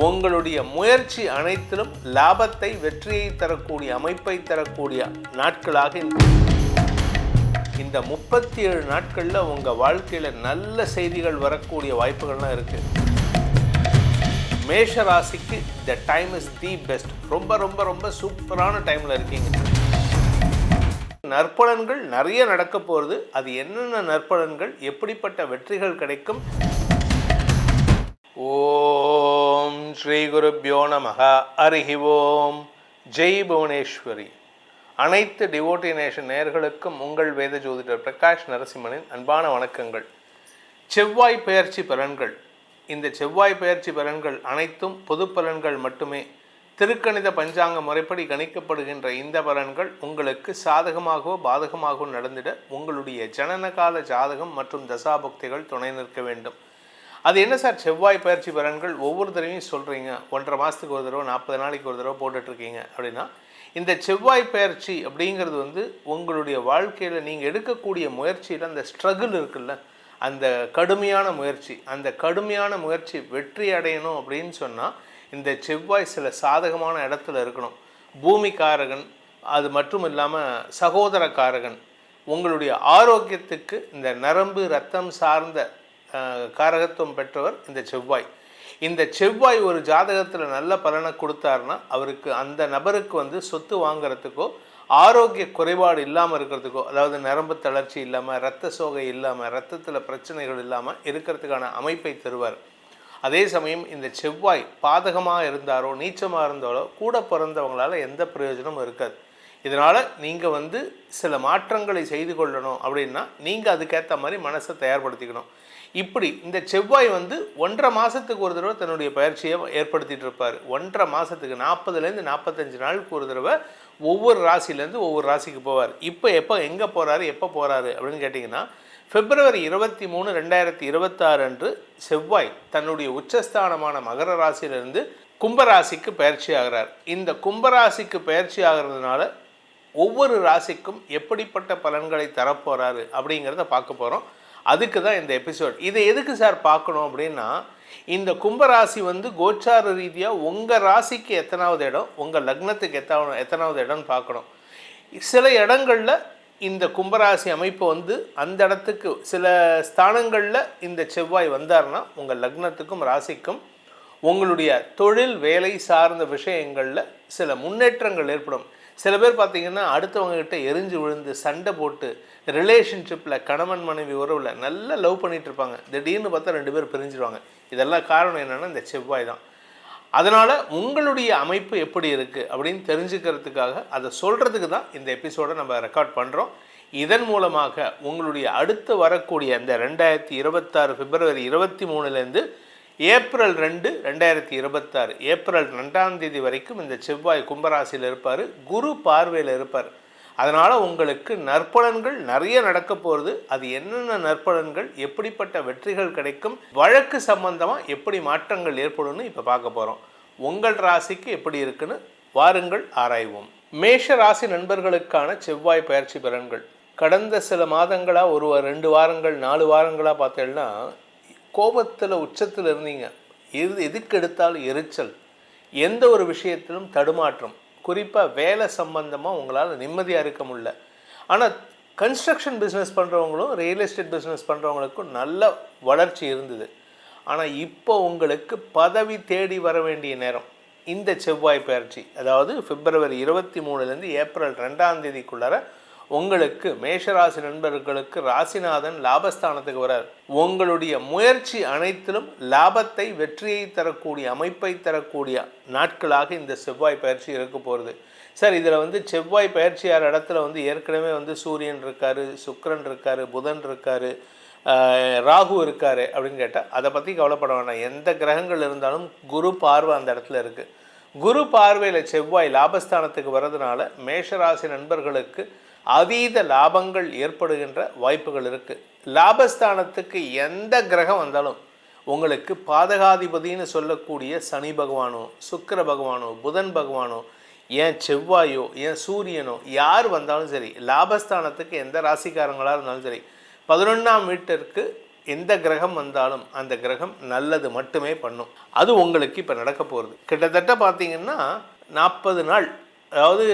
உங்களுடைய முயற்சி அனைத்திலும் லாபத்தை, வெற்றியை தரக்கூடிய அமைப்பை தரக்கூடிய நாட்களாக இந்த 37 நாட்களில் உங்கள் வாழ்க்கையில் நல்ல செய்திகள் வரக்கூடிய வாய்ப்புகள்லாம் இருக்குது. மேஷ ராசிக்கு the time is the best. ரொம்ப ரொம்ப ரொம்ப சூப்பரான டைமில் இருக்கீங்க. நற்பலன்கள் நிறைய நடக்க போகிறது. அது என்னென்ன நற்பலன்கள், எப்படிப்பட்ட வெற்றிகள் கிடைக்கும்? ஓம் ஸ்ரீ குருப்யோ நமஹ. ஹரிஹி ஓம். ஜெய் புவனேஸ்வரி. அனைத்து டிவோட்டி நேஷன் நேயர்களுக்கும் உங்கள் வேத ஜோதிடர் பிரகாஷ் நரசிம்மனின் அன்பான வணக்கங்கள். செவ்வாய் பெயர்ச்சி பலன்கள். இந்த செவ்வாய் பெயர்ச்சி பலன்கள் அனைத்தும் பொது பலன்கள் மட்டுமே. திருக்கணித பஞ்சாங்க முறைப்படி கணிக்கப்படுகின்ற இந்த பலன்கள் உங்களுக்கு சாதகமாகவோ பாதகமாகவோ நடந்திட உங்களுடைய ஜனனகால ஜாதகம் மற்றும் தசாபக்திகள் துணை நிற்க வேண்டும். அது என்ன சார் செவ்வாய் பயிற்சி பலன்கள் ஒவ்வொரு தடவையும் சொல்கிறீங்க, 1.5 மாதத்துக்கு ஒரு தடவை 40 நாளைக்கு ஒரு தடவை போட்டுட்ருக்கீங்க அப்படின்னா, இந்த செவ்வாய் பயிற்சி அப்படிங்கிறது உங்களுடைய வாழ்க்கையில் நீங்கள் எடுக்கக்கூடிய முயற்சியில் அந்த ஸ்ட்ரகிள் இருக்குல்ல, அந்த கடுமையான முயற்சி, அந்த கடுமையான முயற்சி வெற்றி அடையணும் அப்படின்னு சொன்னால் இந்த செவ்வாய் சில சாதகமான இடத்துல இருக்கணும். பூமிக்காரகன், அது மட்டும் இல்லாமல் சகோதரக்காரகன், உங்களுடைய ஆரோக்கியத்துக்கு இந்த நரம்பு ரத்தம் சார்ந்த காரகத்துவம் பெற்றவர் இந்த செவ்வாய். இந்த செவ்வாய் ஒரு ஜாதகத்தில் நல்ல பலனை கொடுத்தாருன்னா அவருக்கு, அந்த நபருக்கு சொத்து வாங்கிறதுக்கோ ஆரோக்கிய குறைபாடு இல்லாமல் இருக்கிறதுக்கோ, அதாவது நரம்பு தளர்ச்சி இல்லாமல், இரத்த சோகை இல்லாமல், இரத்தத்தில் பிரச்சனைகள் இல்லாமல் இருக்கிறதுக்கான அமைப்பை தருவார். அதே சமயம் இந்த செவ்வாய் பாதகமாக இருந்தாரோ நீச்சமாக இருந்தாலோ கூட பிறந்தவங்களால் எந்த பிரயோஜனமும் இருக்காது. இதனால் நீங்கள் சில மாற்றங்களை செய்து கொள்ளணும் அப்படின்னா நீங்கள் அதுக்கேற்ற மாதிரி மனசை தயார்படுத்திக்கணும். இப்படி இந்த செவ்வாய் 1.5 மாதத்துக்கு ஒரு தடவை தன்னுடைய பயிற்சியை ஏற்படுத்திகிட்டு இருப்பார். 1.5 மாதத்துக்கு 40லேருந்து 45 நாளுக்கு ஒரு தடவை ஒவ்வொரு ராசியிலேருந்து ஒவ்வொரு ராசிக்கு போவார். இப்போ எங்கே போகிறாரு, எப்போ போகிறாரு அப்படின்னு கேட்டிங்கன்னா, February 23, 2026 அன்று செவ்வாய் தன்னுடைய உச்சஸ்தானமான மகர ராசியிலிருந்து கும்பராசிக்கு பயிற்சி ஆகிறார். இந்த கும்பராசிக்கு பயிற்சி ஆகிறதுனால ஒவ்வொரு ராசிக்கும் எப்படிப்பட்ட பலன்களை தரப்போகிறாரு அப்படிங்கிறத பார்க்க போகிறோம். அதுக்கு தான் இந்த எபிசோட். இதை எதுக்கு சார் பார்க்கணும் அப்படின்னா, இந்த கும்பராசி கோச்சார ரீதியாக உங்கள் ராசிக்கு எத்தனாவது இடம், உங்கள் லக்னத்துக்கு எத்தனாவது இடம்னு பார்க்கணும். சில இடங்களில் இந்த கும்பராசி அமைப்பு அந்த இடத்துக்கு சில ஸ்தானங்களில் இந்த செவ்வாய் வந்தார்னா உங்கள் லக்னத்துக்கும் ராசிக்கும் உங்களுடைய தொழில் வேலை சார்ந்த விஷயங்களில் சில முன்னேற்றங்கள் ஏற்படும். சில பேர் பார்த்திங்கன்னா அடுத்தவங்ககிட்ட எரிஞ்சு விழுந்து சண்டை போட்டு ரிலேஷன்ஷிப்பில் கணவன் மனைவி உறவில் நல்லா லவ் பண்ணிகிட்டு இருப்பாங்க. திடீர்னு பார்த்தா 2 பேர் பிரிஞ்சிடுவாங்க. இதெல்லாம் காரணம் என்னென்னா இந்த செவ்வாய் தான். அதனால் உங்களுடைய அமைப்பு எப்படி இருக்குது அப்படின்னு தெரிஞ்சுக்கிறதுக்காக அதை சொல்கிறதுக்கு தான் இந்த எபிசோடை நம்ம ரெக்கார்ட் பண்ணுறோம். இதன் மூலமாக உங்களுடைய அடுத்து வரக்கூடிய இந்த 2026 February 23 ஏப்ரல் 2, 2026 ஏப்ரல் 2ஆம் தேதி வரைக்கும் இந்த செவ்வாய் கும்பராசியில் இருப்பார். குரு பார்வையில் இருப்பார். அதனால் உங்களுக்கு நற்பலன்கள் நிறைய நடக்க போகிறது. அது என்னென்ன நற்பலன்கள், எப்படிப்பட்ட வெற்றிகள் கிடைக்கும், வழக்கு சம்பந்தமாக எப்படி மாற்றங்கள் ஏற்படும்னு இப்போ பார்க்க போகிறோம். உங்கள் ராசிக்கு எப்படி இருக்குன்னு வாருங்கள் ஆராய்வோம். மேஷ ராசி நண்பர்களுக்கான செவ்வாய் பயிற்சி பலன்கள். கடந்த சில மாதங்களாக 2 வாரங்கள் 4 வாரங்களாக பார்த்தீங்கன்னா கோபத்தில் உச்சத்தில் இருந்தீங்க. எதுக்கு எடுத்தாலும் எரிச்சல், எந்த ஒரு விஷயத்திலும் தடுமாற்றம், குறிப்பாக வேலை சம்பந்தமாக உங்களால் நிம்மதியாக இருக்க முடியல. ஆனால் கன்ஸ்ட்ரக்ஷன் பிஸ்னஸ் பண்ணுறவங்களும் ரியல் எஸ்டேட் பிஸ்னஸ் பண்ணுறவங்களுக்கும் நல்ல வளர்ச்சி இருந்தது. ஆனால் இப்போ உங்களுக்கு பதவி தேடி வர வேண்டிய நேரம் இந்த செவ்வாய் பயிற்சி. அதாவது February 23 ஏப்ரல் 2ஆம் தேதிக்குள்ளார உங்களுக்கு மேஷராசி நண்பர்களுக்கு ராசிநாதன் லாபஸ்தானத்துக்கு வரார். உங்களுடைய முயற்சி அனைத்திலும் லாபத்தை, வெற்றியை தரக்கூடிய அமைப்பை தரக்கூடிய நாட்களாக இந்த செவ்வாய் பயிற்சி இருக்க போகிறது. சார் இதில் செவ்வாய் பயிற்சியார் இடத்துல ஏற்கனவே சூரியன் இருக்கார், சுக்கிரன் இருக்கார், புதன் இருக்கார், ராகு இருக்கார் அப்படின்னு கேட்டால் அதை பற்றி கவலைப்பட வேண்டாம். எந்த கிரகங்கள் இருந்தாலும் குரு பார்வை அந்த இடத்துல இருக்குது. குரு பார்வையில் செவ்வாய் லாபஸ்தானத்துக்கு வர்றதுனால மேஷராசி நண்பர்களுக்கு அதீத லாபங்கள் ஏற்படுகின்ற வாய்ப்புகள் இருக்குது. லாபஸ்தானத்துக்கு எந்த கிரகம் வந்தாலும் உங்களுக்கு பாதகாதிபதினு சொல்லக்கூடிய சனி பகவானோ, சுக்கிர பகவானோ, புதன் பகவானோ, ஏன் செவ்வாயோ, ஏன் சூரியனோ, யார் வந்தாலும் சரி, லாபஸ்தானத்துக்கு எந்த ராசிக்காரங்களாக இருந்தாலும் சரி, 11ஆம் வீட்டிற்கு எந்த கிரகம் வந்தாலும் அந்த கிரகம் நல்லது மட்டுமே பண்ணும். அது உங்களுக்கு இப்போ நடக்க போகிறது. கிட்டத்தட்ட பார்த்தீங்கன்னா 40 நாள், அதாவது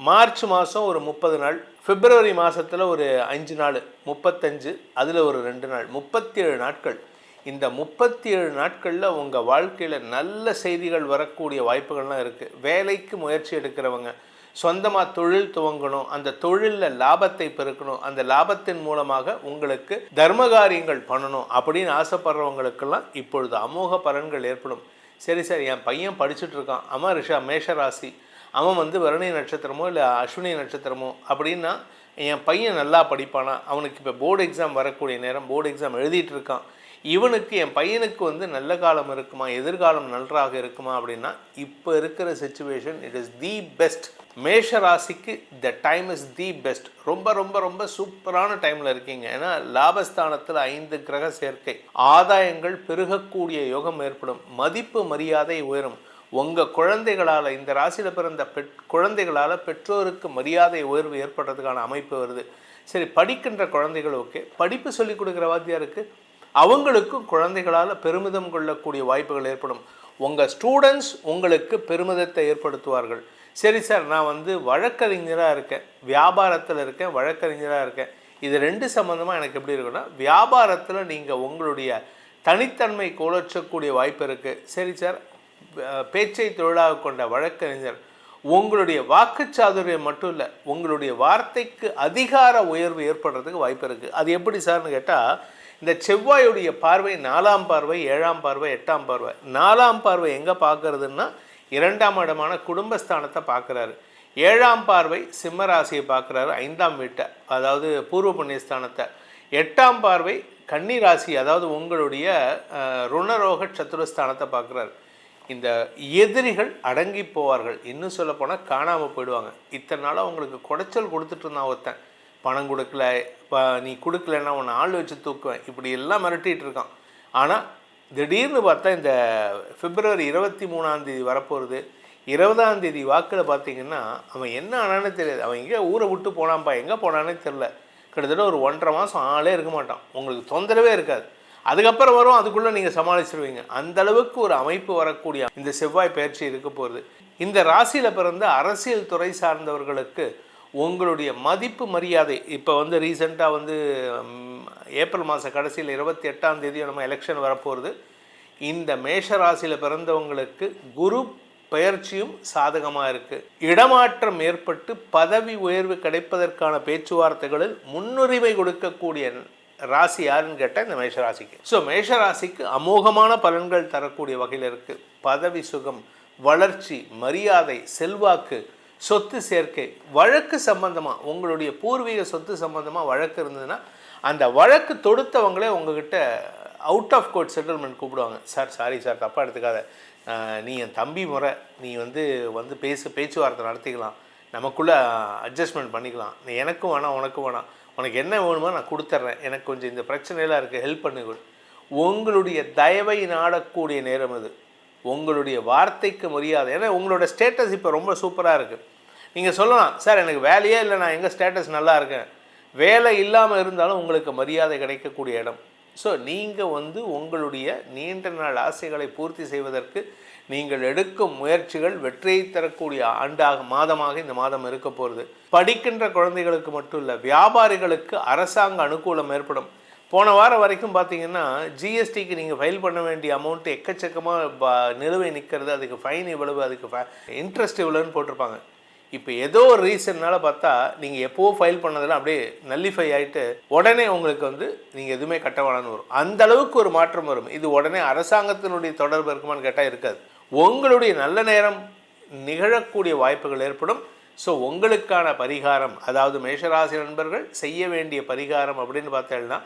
மார்ச் மாதம் ஒரு 30 நாள், பிப்ரவரி மாதத்தில் ஒரு 5 நாள், 35, அதில் ஒரு 2 நாள், 37 நாட்கள். இந்த 37 நாட்களில் உங்கள் வாழ்க்கையில் நல்ல செய்திகள் வரக்கூடிய வாய்ப்புகள்லாம் இருக்குது. வேலைக்கு முயற்சி எடுக்கிறவங்க, சொந்தமாக தொழில் துவங்கணும், அந்த தொழிலில் லாபத்தை பெருக்கணும், அந்த லாபத்தின் மூலமாக உங்களுக்கு தர்மகாரியங்கள் பண்ணணும் அப்படின்னு ஆசைப்படுறவங்களுக்கெல்லாம் இப்பொழுது அமோக பலன்கள் ஏற்படும். சரி சார், என் பையன் படிச்சுட்ருக்கான், அவன் மேஷராசி, அவன் பரணி நட்சத்திரமோ இல்லை அஸ்வினி நட்சத்திரமோ அப்படின்னா என் பையன் நல்லா படிப்பானா, அவனுக்கு இப்போ போர்டு எக்ஸாம் வரக்கூடிய நேரம், போர்டு எக்ஸாம் எழுதிட்டு இருக்கான், இவனுக்கு என் பையனுக்கு நல்ல காலம் இருக்குமா, எதிர்காலம் நன்றாக இருக்குமா அப்படின்னா இப்போ இருக்கிற situation it is the best. மேஷ ராசிக்கு the time is the best. ரொம்ப ரொம்ப ரொம்ப சூப்பரான டைமில் இருக்கீங்க. ஏன்னா லாபஸ்தானத்தில் 5 கிரக சேர்க்கை, ஆதாயங்கள் பெருகக்கூடிய யோகம் ஏற்படும், மதிப்பு மரியாதை உயரும். உங்கள் குழந்தைகளால், இந்த ராசியில் பிறந்த குழந்தைகளால் பெற்றோருக்கு மரியாதை உயர்வு ஏற்படுறதுக்கான அமைப்பு வருது. சரி, படிக்கின்ற குழந்தைகள் ஓகே, படிப்பு சொல்லிக் கொடுக்குற வாத்தியாருக்கு அவங்களுக்கும் குழந்தைகளால் பெருமிதம் கொள்ளக்கூடிய வாய்ப்புகள் ஏற்படும். உங்கள் ஸ்டூடெண்ட்ஸ் உங்களுக்கு பெருமிதத்தை ஏற்படுத்துவார்கள். சரி சார், நான் வழக்கறிஞராக இருக்கேன், வியாபாரத்தில் இருக்கேன், வழக்கறிஞராக இருக்கேன், இது 2 சம்மந்தமாக எனக்கு எப்படி இருக்குன்னா, வியாபாரத்தில் நீங்கள் உங்களுடைய தனித்தன்மை கோலற்றக்கூடிய வாய்ப்பு இருக்குது. சரி சார், பேச்சை தொழிலாக கொண்ட வழக்கறிஞர், உங்களுடைய வாக்குச்சாதுரியம் மட்டும் இல்லை, உங்களுடைய வார்த்தைக்கு அதிகார உயர்வு ஏற்படுறதுக்கு வாய்ப்பு இருக்குது. அது எப்படி சார்னு கேட்டால், இந்த செவ்வாயுடைய பார்வை 4ஆம் பார்வை, 7ஆம் பார்வை, 8ஆம் பார்வை. 4ஆம் பார்வை எங்கே பார்க்கறதுன்னா 2ஆம் இடமான குடும்பஸ்தானத்தை பார்க்குறாரு. 7ஆம் பார்வை சிம்ம ராசியை பார்க்குறாரு, 5ஆம் வீட்டை, அதாவது பூர்வ புண்ணியஸ்தானத்தை. 8ஆம் பார்வை கன்னி ராசி, அதாவது உங்களுடைய ருணரோக சத்துருஸ்தானத்தை பார்க்குறாரு. இந்த எதிரிகள் அடங்கி போவார்கள், இன்னும் சொல்லப்போனால் காணாமல் போயிடுவாங்க. இத்தனை நாளாக உங்களுக்கு குடைச்சல் கொடுத்துட்டு இருந்தான் ஒருத்தன், பணம் கொடுக்கல, நீ கொடுக்கலன்னா உன்னை ஆள் வச்சு தூக்குவேன், இப்படி எல்லாம் மிரட்டிகிட்டு இருக்கான். ஆனால் திடீர்னு பார்த்தா இந்த பிப்ரவரி 23ஆம் தேதி வரப்போகிறது, 20ஆம் தேதி வாக்கில் பார்த்தீங்கன்னா அவன் என்ன ஆனானே தெரியாது. அவன் எங்கே ஊரை விட்டு போனான்ப்பா, எங்கே போனானே தெரில. கிட்டத்தட்ட ஒரு 1.5 மாதம் ஆளே இருக்க மாட்டான், உங்களுக்கு தொந்தரவே இருக்காது. அதுக்கப்புறம் வரும், அதுக்குள்ளே நீங்கள் சமாளிச்சிருவீங்க. அந்தளவுக்கு ஒரு அமைப்பு வரக்கூடிய இந்த செவ்வாய் பயிற்சி இருக்க போகிறது. இந்த ராசியில் பிறந்த அரசியல் துறை சார்ந்தவர்களுக்கு உங்களுடைய மதிப்பு மரியாதை, இப்போ ரீசெண்டாக ஏப்ரல் மாத கடைசியில் 28ஆம் தேதி நம்ம எலெக்ஷன் வரப்போகிறது. இந்த மேஷ ராசியில் பிறந்தவங்களுக்கு குரு பயிற்சியும் சாதகமாக இருக்குது. இடமாற்றம் ஏற்பட்டு பதவி உயர்வு கிடைப்பதற்கான பேச்சுவார்த்தைகளில் முன்னுரிமை கொடுக்கக்கூடிய ராசி யாருன்னு கேட்டால் இந்த மேஷராசிக்கு. ஸோ மேஷராசிக்கு அமோகமான பலன்கள் தரக்கூடிய வகையில் இருக்குது. பதவி சுகம், வளர்ச்சி, மரியாதை, செல்வாக்கு, சொத்து சேர்க்கை, வழக்கு சம்பந்தமாக, உங்களுடைய பூர்வீக சொத்து சம்பந்தமாக வழக்கு இருந்ததுன்னா அந்த வழக்கு தொடுத்தவங்களே உங்ககிட்ட அவுட் ஆஃப் கோர்ட் செட்டில்மெண்ட் கூப்பிடுவாங்க. சார் சாரி சார், தப்பாக எடுத்துக்காத, நீ என் தம்பி முறை, நீ பேச்சுவார்த்தை நடத்திக்கலாம், நமக்குள்ளே அட்ஜஸ்ட்மெண்ட் பண்ணிக்கலாம், நீ எனக்கும் வேணாம் உனக்கும் வேணாம், உனக்கு என்ன வேணுமோ நான் கொடுத்துட்றேன், எனக்கு கொஞ்சம் இந்த பிரச்சனையெல்லாம் இருக்குது, ஹெல்ப் பண்ணுங்கள். உங்களுடைய தயவை நாடக்கூடிய நேரம் அது. உங்களுடைய வார்த்தைக்கு மரியாதை, ஏன்னா உங்களோட ஸ்டேட்டஸ் இப்போ ரொம்ப சூப்பராக இருக்குது. நீங்கள் சொல்லலாம், சார் எனக்கு வேலையே இல்லை, நான் எங்கள் ஸ்டேட்டஸ் நல்லா இருக்கேன். வேலை இல்லாமல் இருந்தாலும் உங்களுக்கு மரியாதை கிடைக்கக்கூடிய இடம். ஸோ நீங்கள் உங்களுடைய நீண்ட நாள் ஆசைகளை பூர்த்தி செய்வதற்கு நீங்கள் எடுக்கும் முயற்சிகள் வெற்றியை தரக்கூடிய மாதமாக இந்த மாதம் இருக்க போகிறது. படிக்கின்ற குழந்தைகளுக்கு மட்டும் இல்லை, வியாபாரிகளுக்கு அரசாங்க அனுகூலம் ஏற்படும். போன வாரம் வரைக்கும் பார்த்தீங்கன்னா ஜிஎஸ்டிக்கு நீங்கள் ஃபைல் பண்ண வேண்டிய அமௌண்ட்டு எக்கச்சக்கமாக நிலுவை நிற்கிறது, அதுக்கு ஃபைன் இவ்வளவு, அதுக்கு இன்ட்ரெஸ்ட் இவ்வளோன்னு போட்டிருப்பாங்க. இப்போ ஏதோ ஒரு ரீசன்னால் பார்த்தா நீங்கள் எப்போது ஃபைல் பண்ணதெல்லாம் அப்படியே நல்லிஃபை ஆகிட்டு உடனே உங்களுக்கு நீங்கள் எதுவுமே கட்ட வேணான்னு வரும். அந்த அளவுக்கு ஒரு மாற்றம் வரும். இது உடனே அரசாங்கத்தினுடைய தொடர்பு இருக்குமான்னு கேட்டால் இருக்காது. உங்களுடைய நல்ல நேரம் நிகழக்கூடிய வாய்ப்புகள் ஏற்படும். ஸோ உங்களுக்கான பரிகாரம், அதாவது மேஷராசி நண்பர்கள் செய்ய வேண்டிய பரிகாரம் அப்படின்னு பார்த்தேன்னா,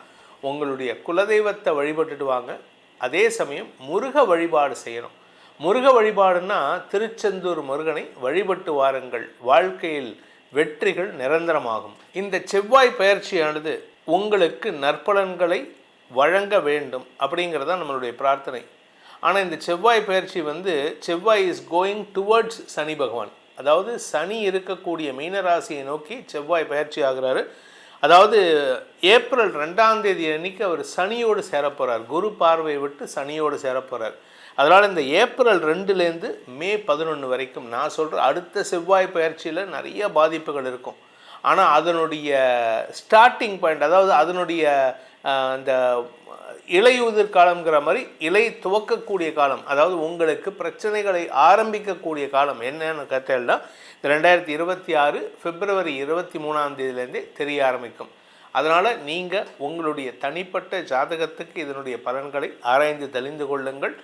உங்களுடைய குலதெய்வத்தை வழிபட்டுட்டு வாங்க. அதே சமயம் முருக வழிபாடு செய்யணும். முருக வழிபாடுன்னா திருச்செந்தூர் முருகனை வழிபட்டு வாருங்கள், வாழ்க்கையில் வெற்றிகள் நிரந்தரமாகும். இந்த செவ்வாய் பயிற்சியானது உங்களுக்கு நற்பலன்களை வழங்க வேண்டும் அப்படிங்கிறதான் நம்மளுடைய பிரார்த்தனை. ஆனால் இந்த செவ்வாய் பயிற்சி செவ்வாய் இஸ் கோயிங் டுவர்ட்ஸ் சனி பகவான், அதாவது சனி இருக்கக்கூடிய மீனராசியை நோக்கி செவ்வாய் பயிற்சி ஆகிறாரு. அதாவது ஏப்ரல் 2ஆம் தேதி அன்னைக்கு அவர் சனியோடு சேரப்போகிறார். குரு பார்வை விட்டு சனியோடு சேரப்போகிறார். அதனால் இந்த ஏப்ரல் 2லேருந்து மே 11 வரைக்கும் நான் சொல்கிற அடுத்த செவ்வாய் பயிற்சியில் நிறைய பாதிப்புகள் இருக்கும். ஆனால் அதனுடைய ஸ்டார்டிங் பாயிண்ட், அதாவது அதனுடைய அந்த இலையுதிர் காலம்ங்கிற மாதிரி இலை துவக்கக்கூடிய காலம், அதாவது உங்களுக்கு பிரச்சனைகளை ஆரம்பிக்கக்கூடிய காலம் என்னன்னு கேட்டேன்னா இந்த 2026 பிப்ரவரி 23ஆம் தேதியிலேருந்தே தெரிய ஆரம்பிக்கும். அதனால் நீங்கள் உங்களுடைய தனிப்பட்ட ஜாதகத்துக்கு இதனுடைய பலன்களை ஆராய்ந்து தெளிந்து கொள்ளுங்கள்.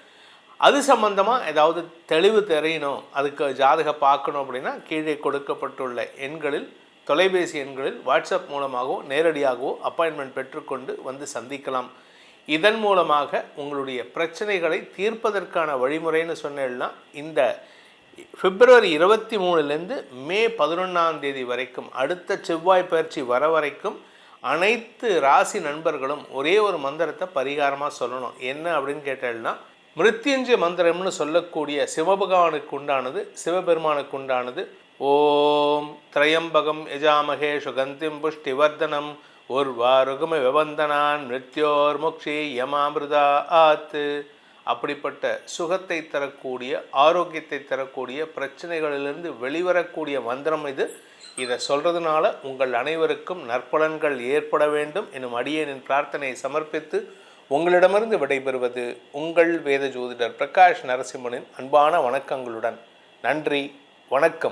அது சம்பந்தமாக ஏதாவது தெளிவு தெரியணும், அதுக்கு ஜாதகம் பார்க்கணும் அப்படின்னா கீழே கொடுக்கப்பட்டுள்ள எண்களில், தொலைபேசி எண்களில் வாட்ஸ்அப் மூலமாகவோ நேரடியாகவோ அப்பாயின்மெண்ட் பெற்றுக்கொண்டு வந்து சந்திக்கலாம். இதன் மூலமாக உங்களுடைய பிரச்சனைகளை தீர்ப்பதற்கான வழிமுறைன்னு சொன்னேன்னா இந்த பிப்ரவரி 23லேருந்து மே 11ஆம் தேதி வரைக்கும், அடுத்த செவ்வாய் பயிற்சி வர வரைக்கும் அனைத்து ராசி நண்பர்களும் ஒரே ஒரு மந்திரத்தை பரிகாரமாக சொல்லணும். என்ன அப்படின்னு கேட்டேன்னா, மிருத்யுஞ்சய மந்திரம்னு சொல்லக்கூடிய சிவபகவானுக்கு உண்டானது, சிவபெருமானுக்கு உண்டானது. ஓம் திரையம்பகம் யஜாமகே சுகந்திம் புஷ்டிவர்தனம் உர்வாருகும விவந்தனான் மிருத்யோர் முக்ஷி யமாமிருதா ஆத்து. அப்படிப்பட்ட சுகத்தை தரக்கூடிய, ஆரோக்கியத்தை தரக்கூடிய, பிரச்சனைகளிலிருந்து வெளிவரக்கூடிய மந்திரம் இது. இதை சொல்கிறதுனால உங்கள் அனைவருக்கும் நற்பலன்கள் ஏற்பட வேண்டும் எனும் அடியேனின் பிரார்த்தனையை சமர்ப்பித்து உங்களிடமிருந்து விடைபெறுவது உங்கள் வேத ஜோதிடர் பிரகாஷ் நரசிம்மனின் அன்பான வணக்கங்களுடன். நன்றி, வணக்கம்.